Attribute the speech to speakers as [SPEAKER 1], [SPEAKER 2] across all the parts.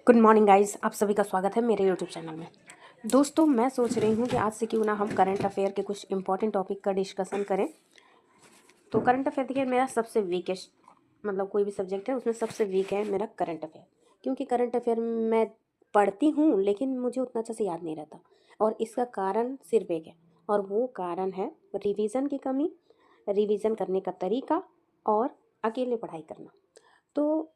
[SPEAKER 1] Good morning guys, आप सभी का स्वागत है मेरे यूट्यूब चैनल में। दोस्तों, मैं सोच रही हूँ कि आज से क्यों ना हम करंट अफेयर के कुछ इंपॉर्टेंट टॉपिक का डिस्कशन करें। तो करंट अफेयर देखिए मेरा सबसे वीकेस्ट, मतलब कोई भी सब्जेक्ट है उसमें सबसे वीक है मेरा करंट अफेयर। क्योंकि करंट अफेयर मैं पढ़ती हूँ लेकिन मुझे उतना अच्छे से याद नहीं रहता, और इसका कारण सिर्फ एक है, और वो कारण है रिवीजन की कमी, रिवीजन करने का तरीका और अकेले पढ़ाई करना। तो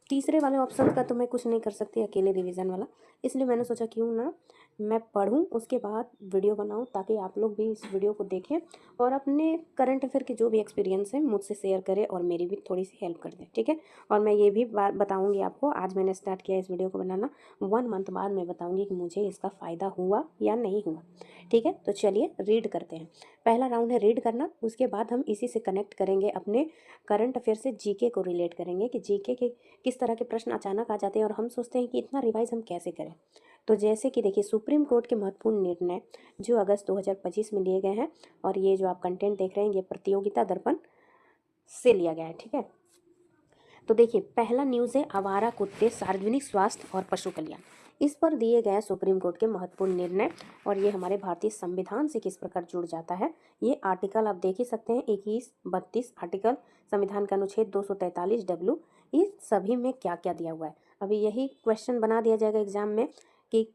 [SPEAKER 1] तीसरे वाले ऑप्शन का तो मैं कुछ नहीं कर सकती, अकेले रिवीजन वाला। इसलिए मैंने सोचा क्यों ना मैं पढूं, उसके बाद वीडियो बनाऊं, ताकि आप लोग भी इस वीडियो को देखें और अपने करंट अफेयर के जो भी एक्सपीरियंस है मुझसे शेयर करें और मेरी भी थोड़ी सी हेल्प कर दें, ठीक है। और मैं ये भी बात बताऊंगी आपको, आज मैंने स्टार्ट किया इस वीडियो को बनाना, 1 मंथ बाद मैं बताऊंगी कि मुझे इसका फ़ायदा हुआ या नहीं हुआ, ठीक है। तो चलिए रीड करते हैं। पहला राउंड है रीड करना, उसके बाद हम इसी से कनेक्ट करेंगे, अपने करंट अफेयर से जीके को रिलेट करेंगे कि जीके के किस तरह के प्रश्न अचानक आ जाते हैं और हम सोचते हैं कि इतना रिवाइज हम कैसे करें। तो जैसे कि देखिए, सुप्रीम कोर्ट के महत्वपूर्ण निर्णय जो अगस्त 2025 में लिए गए हैं, और ये जो आप कंटेंट देख रहे हैं ये प्रतियोगिता दर्पण से लिया गया है, ठीक है। तो देखिए, पहला न्यूज़ है आवारा कुत्ते, सार्वजनिक स्वास्थ्य और पशु कल्याण। इस पर दिए गए सुप्रीम कोर्ट के महत्वपूर्ण निर्णय, और ये हमारे भारतीय संविधान से किस प्रकार जुड़ जाता है। ये आर्टिकल आप देख ही सकते हैं, 21, 32 आर्टिकल, संविधान का अनुच्छेद 243W, इस सभी में क्या क्या दिया हुआ है। अभी यही क्वेश्चन बना दिया जाएगा एग्जाम में कि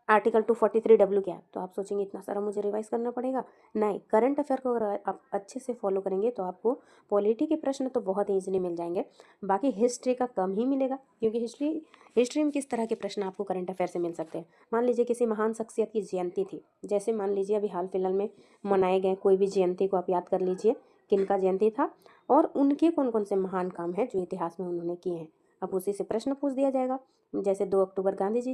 [SPEAKER 1] आर्टिकल 243W क्या है, तो आप सोचेंगे इतना सारा मुझे रिवाइज करना पड़ेगा। नहीं, करंट अफेयर को अगर आप अच्छे से फॉलो करेंगे तो आपको पॉलिटी के प्रश्न तो बहुत ईजिली मिल जाएंगे। बाकी हिस्ट्री का कम ही मिलेगा, क्योंकि हिस्ट्री में किस तरह के प्रश्न आपको करंट अफेयर से मिल सकते हैं। मान लीजिए किसी महान शख्सियत की जयंती थी, जैसे मान लीजिए अभी हाल फिलहाल में मनाए गए कोई भी जयंती को आप याद कर लीजिए, किनका जयंती था और उनके कौन कौन से महान काम हैं जो इतिहास में उन्होंने किए हैं। अब उसी से प्रश्न पूछ दिया जाएगा। जैसे 2 अक्टूबर गांधी जी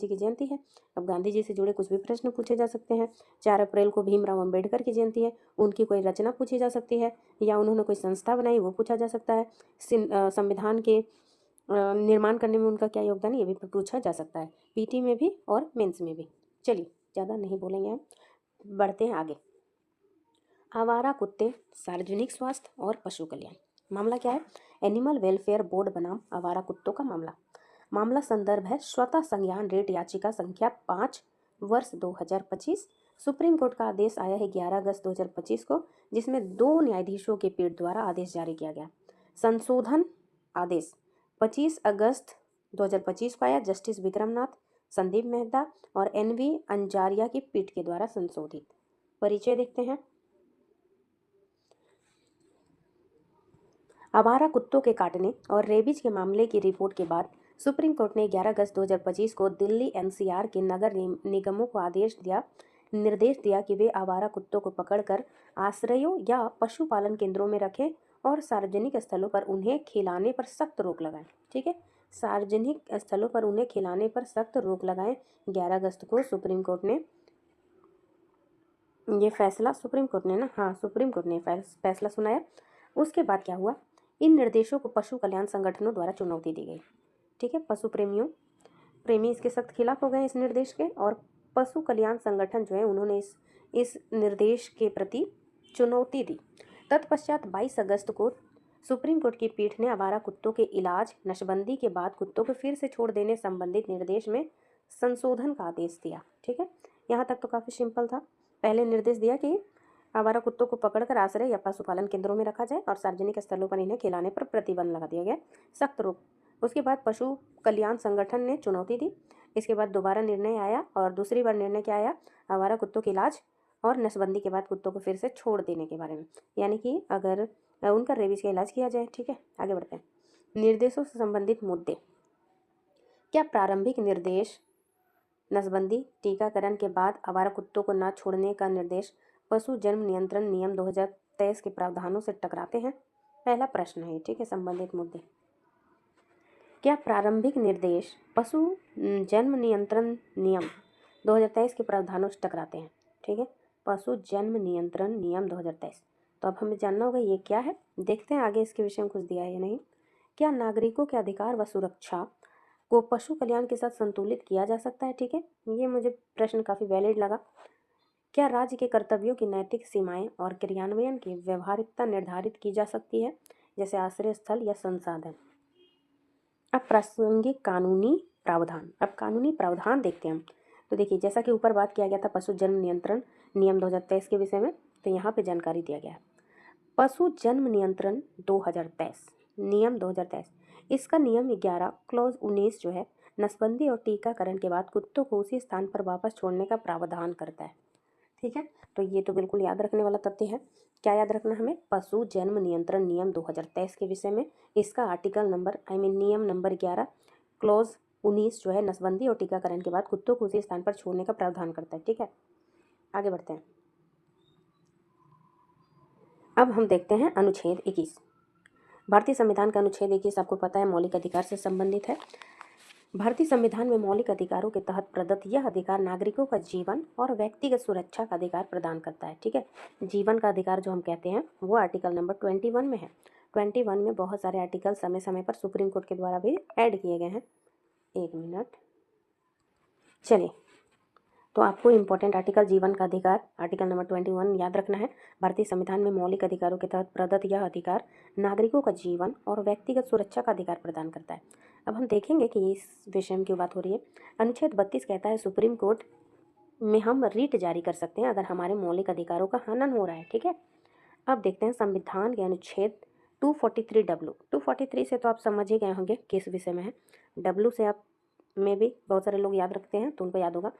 [SPEAKER 1] की जयंती है, अब गांधी जी से जुड़े कुछ भी प्रश्न पूछे जा सकते हैं। 4 अप्रैल को भीमराव अंबेडकर की जयंती है, उनकी कोई रचना पूछी जा सकती है, या उन्होंने कोई संस्था बनाई वो पूछा जा सकता है। संविधान के निर्माण करने में उनका क्या योगदान है ये भी पूछा जा सकता है, पीटी में भी और मेंस में भी। चलिए, ज़्यादा नहीं बोलेंगे हम, बढ़ते हैं आगे। आवारा कुत्ते, सार्वजनिक स्वास्थ्य और पशु कल्याण। मामला क्या है? एनिमल वेलफेयर बोर्ड बनाम आवारा कुत्तों का मामला। मामला संदर्भ है स्वतः संज्ञान रेट याचिका संख्या 5 वर्ष 2025। सुप्रीम कोर्ट का आदेश आया है 11 अगस्त 2025 को, जिसमें 2 न्यायाधीशों के पीठ द्वारा आदेश जारी किया गया। संशोधन आदेश 25 अगस्त 2025 को आया, जस्टिस विक्रमनाथ, संदीप मेहता और NV अंजारिया की पीठ के द्वारा संशोधित। परिचय देखते हैं। आवारा कुत्तों के काटने और रेबीज के मामले की रिपोर्ट के बाद सुप्रीम कोर्ट ने 11 अगस्त 2025 को दिल्ली NCR के नगर निगमों को निर्देश दिया कि वे आवारा कुत्तों को पकड़कर आश्रयों या पशुपालन केंद्रों में रखें और सार्वजनिक स्थलों पर उन्हें खिलाने पर सख्त रोक लगाएं, ठीक है। सार्वजनिक स्थलों पर उन्हें खिलाने पर सख्त रोक लगाएं। 11 अगस्त को सुप्रीम कोर्ट ने ये फैसला, सुप्रीम कोर्ट ने फैसला सुनाया। उसके बाद क्या हुआ? इन निर्देशों को पशु कल्याण संगठनों द्वारा चुनौती दी गई, ठीक है। प्रेमी इसके सख्त खिलाफ हो गए इस निर्देश के, और पशु कल्याण संगठन जो है उन्होंने इस निर्देश के प्रति चुनौती दी। तत्पश्चात 22 अगस्त को सुप्रीम कोर्ट की पीठ ने आवारा कुत्तों के इलाज, नशबंदी के बाद कुत्तों को फिर से छोड़ देने संबंधित निर्देश में संशोधन का आदेश दिया, ठीक है। यहाँ तक तो काफ़ी सिंपल था। पहले निर्देश दिया कि आवारा कुत्तों को पकड़कर आश्रय या पशुपालन केंद्रों में रखा जाए और सार्वजनिक स्थलों पर इन्हें खिलाने पर प्रतिबंध लगा दिया गया, सख्त रोक। उसके बाद पशु कल्याण संगठन ने चुनौती दी। इसके बाद दोबारा निर्णय आया, और दूसरी बार निर्णय क्या आया? आवारा कुत्तों के इलाज और नसबंदी के बाद कुत्तों को फिर से छोड़ देने के बारे में, यानी कि अगर उनका रेबीज का इलाज किया जाए, ठीक है। आगे बढ़ते हैं। निर्देशों से संबंधित मुद्दे। क्या प्रारंभिक निर्देश, नसबंदी, टीकाकरण के बाद आवारा कुत्तों को न छोड़ने का निर्देश पशु जन्म नियंत्रण नियम 2023 के प्रावधानों से टकराते हैं? पहला प्रश्न है, ठीक है। संबंधित मुद्दे। क्या प्रारंभिक निर्देश पशु जन्म नियंत्रण नियम 2023 के प्रावधानों से टकराते हैं, ठीक है। पशु जन्म नियंत्रण नियम 2023, तो अब हमें जानना होगा ये क्या है। देखते हैं आगे इसके विषय में कुछ दिया है या नहीं। क्या नागरिकों के अधिकार व सुरक्षा को पशु कल्याण के साथ संतुलित किया जा सकता है, ठीक है। ये मुझे प्रश्न काफ़ी वैलिड लगा। क्या राज्य के कर्तव्यों की नैतिक सीमाएं और क्रियान्वयन की व्यवहारिकता निर्धारित की जा सकती है, जैसे आश्रय स्थल या संसाधन? अब प्रासंगिक कानूनी प्रावधान, अब कानूनी प्रावधान देखते हैं हम। तो देखिए, जैसा कि ऊपर बात किया गया था पशु जन्म नियंत्रण नियम 2023 के विषय में, तो यहाँ पे जानकारी दिया गया है। पशु जन्म नियंत्रण 2023 नियम 2023, इसका नियम 11 क्लॉज 19 जो है नसबंदी और टीकाकरण के बाद कुत्तों को उसी स्थान पर वापस छोड़ने का प्रावधान करता है। ठीक है, तो ये तो बिल्कुल याद रखने वाला तथ्य है। क्या याद रखना हमें? पशु जन्म नियंत्रण नियम 2023 के विषय में इसका आर्टिकल नंबर नियम नंबर 11 क्लॉज 19 जो है नसबंदी और टीकाकरण के बाद कुत्तों को उसी स्थान पर छोड़ने का प्रावधान करता है। ठीक है, आगे बढ़ते हैं। अब हम देखते हैं अनुच्छेद 21। भारतीय संविधान का अनुच्छेद 21 आपको पता है मौलिक अधिकार से संबंधित है। भारतीय संविधान में मौलिक अधिकारों के तहत प्रदत्त यह अधिकार नागरिकों का जीवन और व्यक्तिगत सुरक्षा का अधिकार प्रदान करता है। ठीक है, जीवन का अधिकार जो हम कहते हैं वो आर्टिकल नंबर 21 में है। 21 में बहुत सारे आर्टिकल समय समय पर सुप्रीम कोर्ट के द्वारा भी ऐड किए गए हैं। एक मिनट, चलिए, तो आपको इम्पोर्टेंट आर्टिकल जीवन का अधिकार आर्टिकल नंबर 21 याद रखना है। भारतीय संविधान में मौलिक अधिकारों के तहत प्रदत्त यह अधिकार नागरिकों का जीवन और व्यक्तिगत सुरक्षा का अधिकार प्रदान करता है। अब हम देखेंगे कि इस विषय में क्यों बात हो रही है। अनुच्छेद 32 कहता है सुप्रीम कोर्ट में हम रिट जारी कर सकते हैं अगर हमारे मौलिक अधिकारों का हनन हो रहा है। ठीक है, अब देखते हैं संविधान के अनुच्छेद 243 से तो आप समझ ही गए होंगे किस विषय में है। डब्ल्यू से आप में भी बहुत सारे लोग याद रखते हैं तो उनको याद होगा।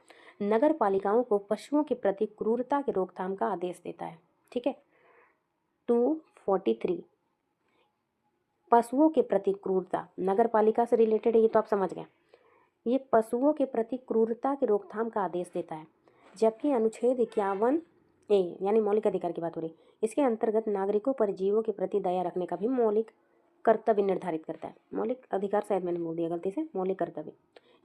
[SPEAKER 1] नगर पालिकाओं को पशुओं के प्रति क्रूरता की रोकथाम का आदेश देता है। ठीक है, 243 पशुओं के प्रति क्रूरता नगर पालिका से रिलेटेड है, ये तो आप समझ गए। ये पशुओं के प्रति क्रूरता की रोकथाम का आदेश देता है। जबकि अनुच्छेद 51 ए यानी मौलिक अधिकार की बात हो रही, इसके अंतर्गत नागरिकों पर जीवों के प्रति दया रखने का भी मौलिक कर्तव्य निर्धारित करता है। मौलिक अधिकार शायद मैंने बोल दिया गलती से, मौलिक कर्तव्य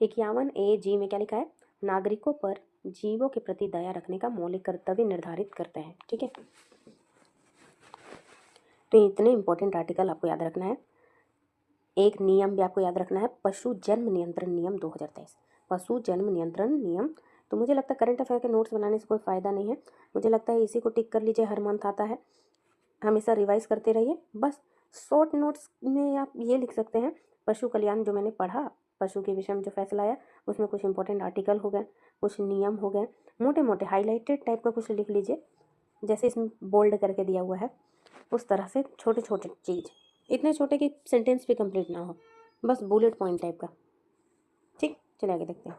[SPEAKER 1] 51 ए जी में क्या लिखा है? नागरिकों पर जीवों के प्रति दया रखने का मौलिक कर्तव्य निर्धारित करता है। ठीक है, तो इतने इंपॉर्टेंट आर्टिकल आपको याद रखना है। एक नियम भी आपको याद रखना है, पशु जन्म नियंत्रण नियम 2023, पशु जन्म नियंत्रण नियम। तो मुझे लगता है करंट अफेयर के नोट्स बनाने से कोई फ़ायदा नहीं है। मुझे लगता है इसी को टिक कर लीजिए, हर मंथ आता है, हमेशा रिवाइज करते रहिए। बस शॉर्ट नोट्स में आप ये लिख सकते हैं पशु कल्याण जो मैंने पढ़ा, पशु के विषय में जो फैसला आया उसमें कुछ इंपॉर्टेंट आर्टिकल हो गए, कुछ नियम हो गए, मोटे मोटे हाईलाइटेड टाइप का कुछ लिख लीजिए, जैसे इसमें बोल्ड करके दिया हुआ है उस तरह से छोटे छोटे चीज़, इतने छोटे कि सेंटेंस भी कंप्लीट ना हो, बस बुलेट पॉइंट टाइप का। ठीक, चलिए आगे देखते हैं।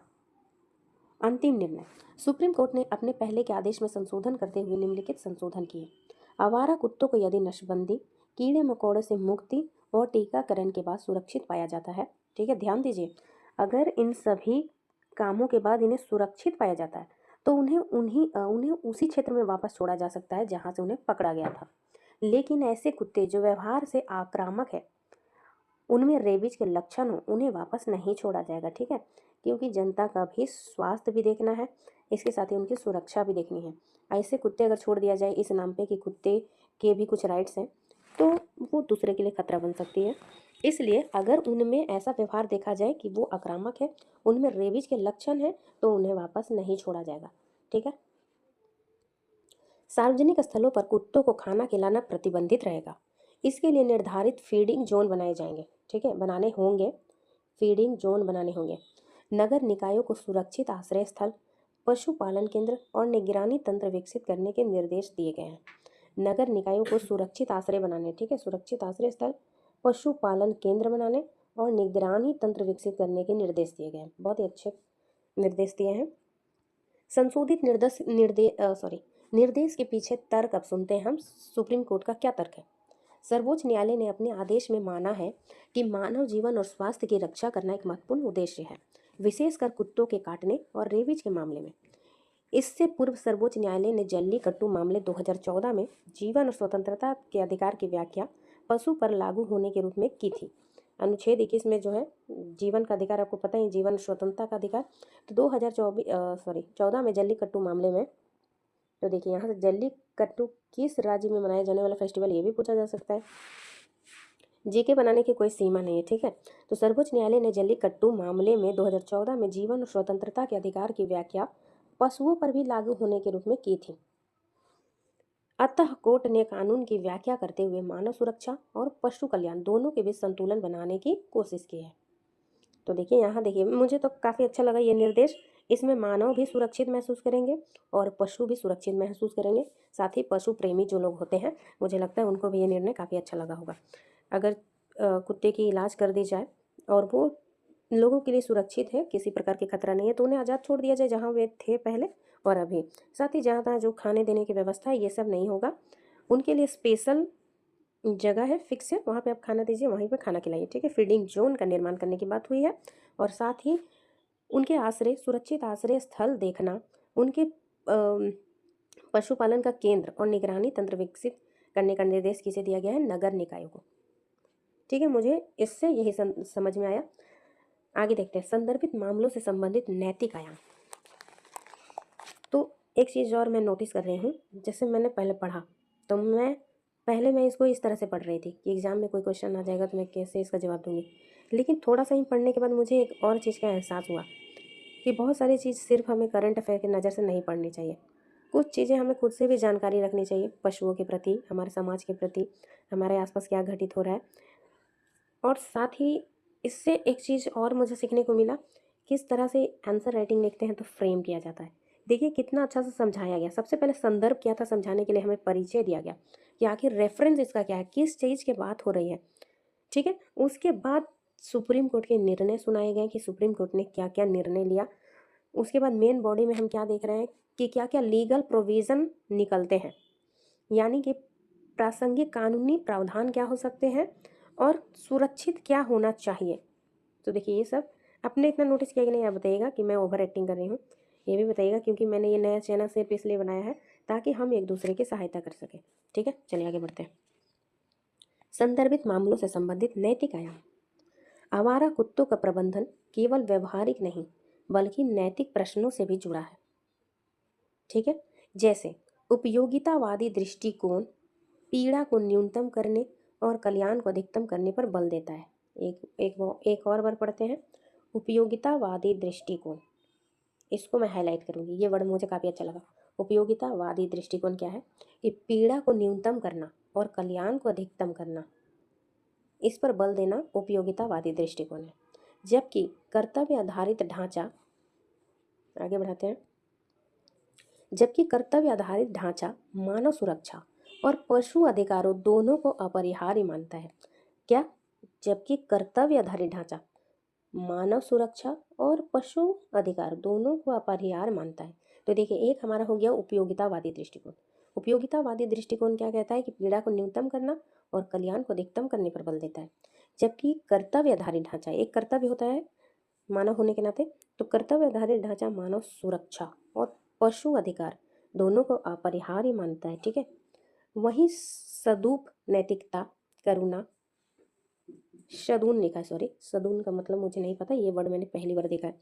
[SPEAKER 1] अंतिम निर्णय, सुप्रीम कोर्ट ने अपने पहले के आदेश में संशोधन करते हुए निम्नलिखित संशोधन किए। आवारा कुत्तों को यदि नसबंदी, कीड़े मकोड़े से मुक्ति और टीकाकरण के बाद सुरक्षित पाया जाता है, ठीक है, ध्यान दीजिए, अगर इन सभी कामों के बाद इन्हें सुरक्षित पाया जाता है तो उन्हें उसी क्षेत्र में वापस छोड़ा जा सकता है जहाँ से उन्हें पकड़ा गया था। लेकिन ऐसे कुत्ते जो व्यवहार से आक्रामक है, उनमें रेबीज के लक्षण हो, उन्हें वापस नहीं छोड़ा जाएगा। ठीक है, क्योंकि जनता का भी स्वास्थ्य भी देखना है, इसके साथ ही उनकी सुरक्षा भी देखनी है। ऐसे कुत्ते अगर छोड़ दिया जाए इस नाम पे कि कुत्ते के भी कुछ राइट्स हैं, तो वो दूसरे के लिए खतरा बन सकती है। इसलिए अगर उनमें ऐसा व्यवहार देखा जाए कि वो आक्रामक है, उनमें रेबीज के लक्षण हैं, तो उन्हें वापस नहीं छोड़ा जाएगा। ठीक है, सार्वजनिक स्थलों पर कुत्तों को खाना खिलाना प्रतिबंधित रहेगा। इसके लिए निर्धारित फीडिंग जोन बनाए जाएंगे। ठीक है, बनाने होंगे, फीडिंग जोन बनाने होंगे। नगर निकायों को सुरक्षित आश्रय स्थल, पशुपालन केंद्र और निगरानी तंत्र विकसित करने के निर्देश दिए गए हैं। नगर निकायों को सुरक्षित आश्रय बनाने, ठीक है, सुरक्षित आश्रय स्थल, पशुपालन केंद्र बनाने और निगरानी तंत्र विकसित करने के निर्देश दिए गए हैं। बहुत ही अच्छे निर्देश दिए हैं। संशोधित निर्देश के पीछे तर्क अब सुनते हैं हम, सुप्रीम कोर्ट का क्या तर्क है। सर्वोच्च न्यायालय ने अपने आदेश में माना है कि मानव जीवन और स्वास्थ्य की रक्षा करना एक महत्वपूर्ण उद्देश्य है, विशेषकर कुत्तों के काटने और रेबीज के मामले में। इससे पूर्व सर्वोच्च न्यायालय ने जल्लीकट्टू मामले 2014 में जीवन और स्वतंत्रता के अधिकार की व्याख्या पशु पर लागू होने के रूप में की थी। अनुच्छेद 21 में जो है जीवन का अधिकार, आपको पता है, जीवन स्वतंत्रता का अधिकार। तो 2014 में जल्लीकट्टू मामले में, तो देखिए यहाँ से जल्लीकट्टू किस राज्य में मनाया जाने वाला फेस्टिवल, ये भी पूछा जा सकता है। जीके बनाने की कोई सीमा नहीं है। ठीक है, तो सर्वोच्च न्यायालय ने जल्लीकट्टू मामले में 2014 में जीवन और स्वतंत्रता के अधिकार की व्याख्या पशुओं पर भी लागू होने के रूप में की थी। अतः कोर्ट ने कानून की व्याख्या करते हुए मानव सुरक्षा और पशु कल्याण दोनों के बीच संतुलन बनाने की कोशिश की है। तो देखिए यहाँ देखिए, मुझे तो काफ़ी अच्छा लगा ये निर्देश। इसमें मानव भी सुरक्षित महसूस करेंगे और पशु भी सुरक्षित महसूस करेंगे। साथ ही पशु प्रेमी जो लोग होते हैं, मुझे लगता है उनको भी ये निर्णय काफ़ी अच्छा लगा होगा। अगर कुत्ते की इलाज कर दी जाए और वो लोगों के लिए सुरक्षित है, किसी प्रकार की खतरा नहीं है, तो उन्हें आज़ाद छोड़ दिया जाए जहाँ वे थे पहले और अभी। साथ ही जहाँ तहाँ जो खाने देने की व्यवस्था है, ये सब नहीं होगा। उनके लिए स्पेशल जगह है, फिक्स है, वहाँ पे आप खाना दीजिए, वहीं पे खाना खिलाइए, ठीक है। फीडिंग जोन का निर्माण करने की बात हुई है। और साथ ही उनके आश्रय, सुरक्षित आश्रय स्थल देखना, उनके पशुपालन का केंद्र और निगरानी तंत्र विकसित करने का निर्देश किसे दिया गया है? नगर निकायों को, ठीक है। मुझे इससे यही समझ में आया। आगे देखते हैं, संदर्भित मामलों से संबंधित नैतिक आयाम। तो एक चीज़ और मैं नोटिस कर रही हूँ, जैसे मैंने पहले पढ़ा तो मैं इसको इस तरह से पढ़ रही थी कि एग्ज़ाम में कोई क्वेश्चन आ जाएगा तो मैं कैसे इसका जवाब दूंगी। लेकिन थोड़ा सा ही पढ़ने के बाद मुझे एक और चीज़ का एहसास हुआ कि बहुत सारी चीज़ सिर्फ हमें करंट अफेयर की नज़र से नहीं पढ़नी चाहिए। कुछ चीज़ें हमें खुद से भी जानकारी रखनी चाहिए, पशुओं के प्रति, हमारे समाज के प्रति, हमारे आसपास क्या घटित हो रहा है। और साथ ही इससे एक चीज़ और मुझे सीखने को मिला, किस तरह से आंसर राइटिंग लिखते हैं तो फ्रेम किया जाता है। देखिए कितना अच्छा से समझाया गया। सबसे पहले संदर्भ क्या था, समझाने के लिए हमें परिचय दिया गया कि आखिर रेफरेंस इसका क्या है, किस चीज़ की बात हो रही है, ठीक है। उसके बाद सुप्रीम कोर्ट के निर्णय सुनाए गए कि सुप्रीम कोर्ट ने क्या क्या निर्णय लिया। उसके बाद मेन बॉडी में हम क्या देख रहे हैं कि क्या क्या लीगल प्रोविज़न निकलते हैं, यानी कि प्रासंगिक कानूनी प्रावधान क्या हो सकते हैं और सुरक्षित क्या होना चाहिए। तो देखिए ये सब आपने इतना नोटिस किया कि नहीं, आप बताइएगा कि मैं ओवर एक्टिंग कर रही हूँ, ये भी बताइएगा, क्योंकि मैंने ये नया चैनल सिर्फ इसलिए बनाया है ताकि हम एक दूसरे की सहायता कर सकें, ठीक है। चलिए आगे बढ़ते हैं। संदर्भित मामलों से संबंधित नैतिक आयाम। आवारा कुत्तों का प्रबंधन केवल व्यवहारिक नहीं बल्कि नैतिक प्रश्नों से भी जुड़ा है, ठीक है। जैसे उपयोगितावादी दृष्टिकोण पीड़ा को न्यूनतम करने और कल्याण को अधिकतम करने पर बल देता है। एक और बार पढ़ते हैं, उपयोगितावादी दृष्टिकोण। इसको मैं हाईलाइट करूंगी, ये वर्ड मुझे काफ़ी अच्छा लगा। उपयोगितावादी दृष्टिकोण क्या है कि पीड़ा को न्यूनतम करना और कल्याण को अधिकतम करना, इस पर बल देना उपयोगितावादी दृष्टिकोण है। जबकि कर्तव्य आधारित ढांचा, आगे बढ़ाते हैं, जबकि कर्तव्य आधारित ढांचा मानव सुरक्षा और पशु अधिकारों दोनों को अपरिहार्य मानता है। क्या? जबकि कर्तव्य आधारित ढांचा मानव सुरक्षा और पशु अधिकार दोनों को अपरिहार्य मानता है। तो देखिए एक हमारा हो गया उपयोगितावादी दृष्टिकोण। उपयोगितावादी दृष्टिकोण क्या कहता है कि पीड़ा को न्यूनतम करना और कल्याण को अधिकतम करने पर बल देता है। जबकि कर्तव्य आधारित ढांचा, एक कर्तव्य होता है मानव होने के नाते, तो कर्तव्य आधारित ढांचा मानव सुरक्षा और पशु अधिकार दोनों को अपरिहार्य मानता है, ठीक है। वहीं सदुप नैतिकता करुणा, सदून लिखा है, सॉरी सदून का मतलब मुझे नहीं पता, ये वर्ड मैंने पहली बार देखा है।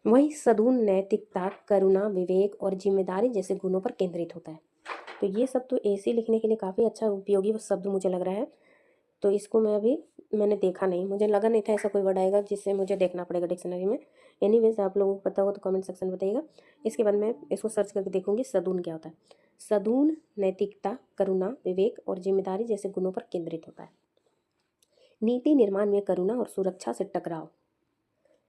[SPEAKER 1] वही सदून नैतिकता करुणा विवेक और जिम्मेदारी जैसे गुणों पर केंद्रित होता है। तो ये सब तो ऐसे लिखने के लिए काफ़ी अच्छा उपयोगी शब्द मुझे लग रहा है। तो इसको मैंने देखा नहीं, मुझे लगा नहीं था ऐसा कोई वर्ड आएगा जिससे मुझे देखना पड़ेगा डिक्शनरी में। एनीवेज आप लोगों को पता हो तो कमेंट सेक्शन बताइएगा। इसके बाद मैं इसको सर्च करके देखूंगी सदून क्या होता है। सदून नैतिकता करुणा विवेक और जिम्मेदारी जैसे गुणों पर केंद्रित होता है। नीति निर्माण में करुणा और सुरक्षा से टकराव।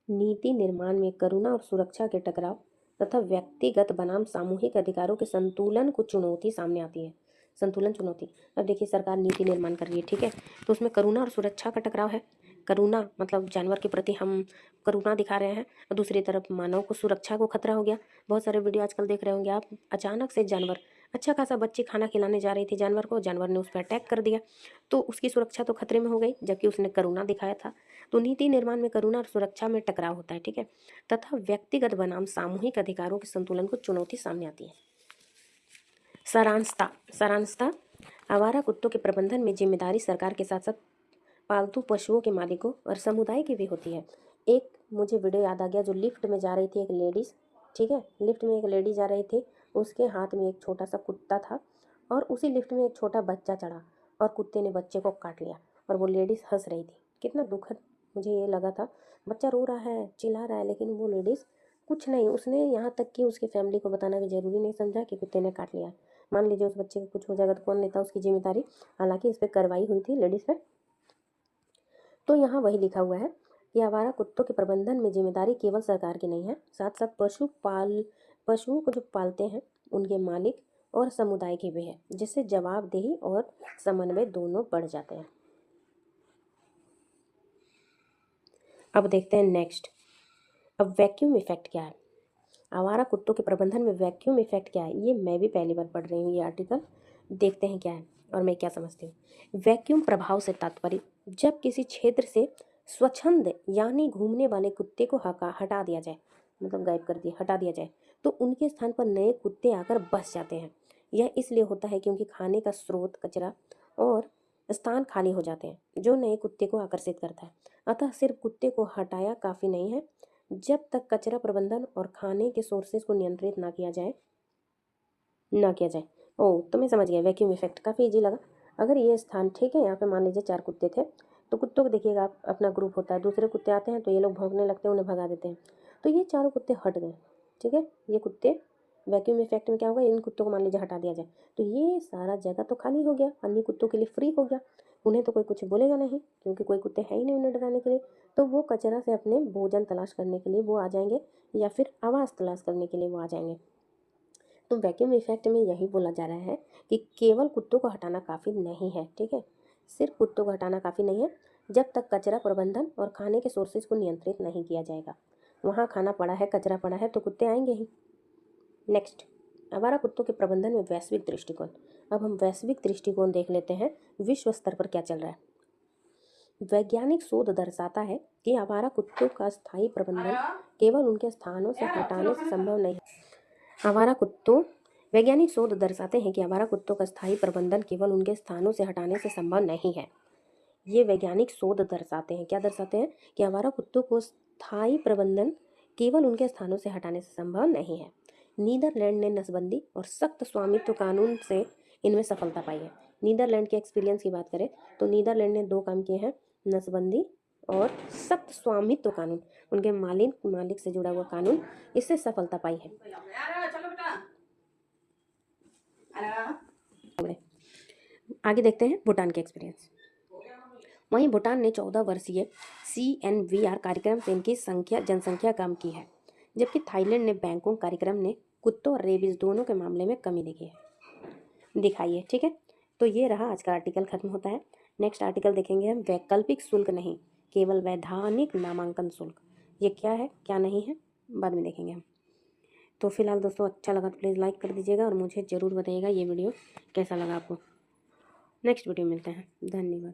[SPEAKER 1] नीति निर्माण में करुणा और सुरक्षा के टकराव तथा व्यक्तिगत बनाम सामूहिक अधिकारों के संतुलन को चुनौती सामने आती है। संतुलन चुनौती, अब देखिए सरकार नीति निर्माण कर रही है, ठीक है, तो उसमें करुणा और सुरक्षा का टकराव है। करुणा मतलब जानवर के प्रति हम करुणा दिखा रहे हैं और दूसरी तरफ मानव को सुरक्षा को खतरा हो गया। बहुत सारे वीडियो आजकल देख रहे होंगे आप, अचानक से जानवर, अच्छा खासा बच्ची खाना खिलाने जा रही थी जानवर को, जानवर ने उस पर अटैक कर दिया, तो उसकी सुरक्षा तो खतरे में हो गई जबकि उसने करुणा दिखाया था। तो नीति निर्माण में करुणा और सुरक्षा में टकराव होता है, ठीक है, तथा व्यक्तिगत बनाम सामूहिक अधिकारों के संतुलन को चुनौती सामने आती है। सारांशता आवारा कुत्तों के प्रबंधन में जिम्मेदारी सरकार के साथ साथ पालतू पशुओं के मालिकों और समुदाय की भी होती है। एक मुझे वीडियो याद आ गया, जो लिफ्ट में जा रही थी एक लेडीज़, ठीक है, लिफ्ट में एक लेडी जा रही थी, उसके हाथ में एक छोटा सा कुत्ता था और उसी लिफ्ट में एक छोटा बच्चा चढ़ा और कुत्ते ने बच्चे को काट लिया और वो लेडीज़ हंस रही थी। कितना दुखद मुझे ये लगा था, बच्चा रो रहा है चिल्ला रहा है लेकिन वो लेडीज़ कुछ नहीं, उसने यहाँ तक कि उसकी फैमिली को बताना भी ज़रूरी नहीं समझा कि कुत्ते ने काट लिया। मान लीजिए उस बच्चे को कुछ हो जाएगा तो कौन लेता उसकी जिम्मेदारी। हालांकि इस पर कार्रवाई हुई थी लेडीज़ पे। तो यहाँ वही लिखा हुआ है, कि आवारा कुत्तों के प्रबंधन में जिम्मेदारी केवल सरकार की नहीं है, साथ साथ पशुओं को जो पालते हैं उनके मालिक और समुदाय की भी है, जिससे जवाबदेही और समन्वय दोनों बढ़ जाते हैं। अब देखते हैं नेक्स्ट। अब वैक्यूम इफेक्ट क्या है? आवारा कुत्तों के प्रबंधन में वैक्यूम इफेक्ट क्या है? ये मैं भी पहली बार पढ़ रही हूँ ये आर्टिकल। देखते हैं क्या है और मैं क्या समझती हूँ। वैक्यूम प्रभाव से तात्पर्य जब किसी क्षेत्र से स्वच्छंद यानी घूमने वाले कुत्ते को हटा दिया जाए, मतलब गायब कर दिया, हटा दिया जाए, तो उनके स्थान पर नए कुत्ते आकर बस जाते हैं। यह इसलिए होता है क्योंकि खाने का स्रोत, कचरा और स्थान खाली हो जाते हैं, जो नए कुत्ते को आकर्षित करता है। अतः सिर्फ कुत्ते को हटाया काफ़ी नहीं है। जब तक कचरा प्रबंधन और खाने के सोर्सेज को नियंत्रित ना किया जाए। ओह, तो मैं समझ गया वैक्यूम इफेक्ट, काफ़ी इजी लगा। अगर ये स्थान ठीक है, यहाँ पे मान लीजिए 4 कुत्ते थे, तो कुत्तों को देखिएगा आप, अपना ग्रुप होता है, दूसरे कुत्ते आते हैं तो ये लोग भौंकने लगते हैं, उन्हें भगा देते हैं। तो ये चारों कुत्ते हट गए, ठीक है। ये कुत्ते वैक्यूम इफेक्ट में क्या होगा, इन कुत्तों को मान लीजिए हटा दिया जाए, तो ये सारा जगह तो खाली हो गया, अन्य कुत्तों के लिए फ्री हो गया। उन्हें तो कोई कुछ बोलेगा नहीं, क्योंकि कोई कुत्ते हैं ही नहीं उन्हें डराने के लिए। तो वो कचरा से अपने भोजन तलाश करने के लिए वो आ जाएंगे, या फिर आवास तलाश करने के लिए वो आ जाएंगे। तो वैक्यूम इफेक्ट में यही बोला जा रहा है कि केवल कुत्तों को हटाना काफ़ी नहीं है, ठीक है। सिर्फ कुत्तों को हटाना काफ़ी नहीं है, जब तक कचरा प्रबंधन और खाने के सोर्सेज को नियंत्रित नहीं किया जाएगा। वहाँ खाना पड़ा है, कचरा पड़ा है, तो कुत्ते आएंगे ही। नेक्स्ट, आवारा कुत्तों के प्रबंधन में वैश्विक दृष्टिकोण। अब हम वैश्विक दृष्टिकोण देख लेते हैं, विश्व स्तर पर क्या चल रहा है। वैज्ञानिक शोध दर्शाता है कि आवारा कुत्तों का स्थायी प्रबंधन केवल उनके स्थानों से हटाने से संभव नहीं। आवारा कुत्तों वैज्ञानिक शोध दर्शाते हैं कि आवारा कुत्तों का स्थायी प्रबंधन केवल उनके स्थानों से हटाने से संभव नहीं है। ये वैज्ञानिक शोध दर्शाते हैं, क्या दर्शाते हैं? कि आवारा कुत्तों को स्थायी प्रबंधन केवल उनके स्थानों से हटाने से संभव नहीं है। नीदरलैंड ने नसबंदी और सख्त स्वामित्व कानून से इनमें सफलता पाई है। नीदरलैंड के एक्सपीरियंस की बात करें तो नीदरलैंड ने 2 काम किए हैं, नसबंदी और सख्त स्वामित्व कानून, उनके मालिक से जुड़ा हुआ कानून, इससे सफलता पाई है। आगे देखते हैं भूटान के एक्सपीरियंस। वहीं भूटान ने 14 वर्षीय CNVR कार्यक्रम से इनकी जनसंख्या कम की है, जबकि थाईलैंड ने बैंकॉक कार्यक्रम ने कुत्तों और रेबीज दोनों के मामले में कमी दिखाई है, ठीक है। तो ये रहा आज का आर्टिकल, खत्म होता है। नेक्स्ट आर्टिकल देखेंगे हम, वैकल्पिक शुल्क नहीं, केवल वैधानिक नामांकन शुल्क। ये क्या है क्या नहीं है बाद में देखेंगे हम। तो फिलहाल दोस्तों, अच्छा लगा तो प्लीज़ लाइक कर दीजिएगा और मुझे ज़रूर बताइएगा ये वीडियो कैसा लगा आपको। नेक्स्ट वीडियो मिलते हैं, धन्यवाद।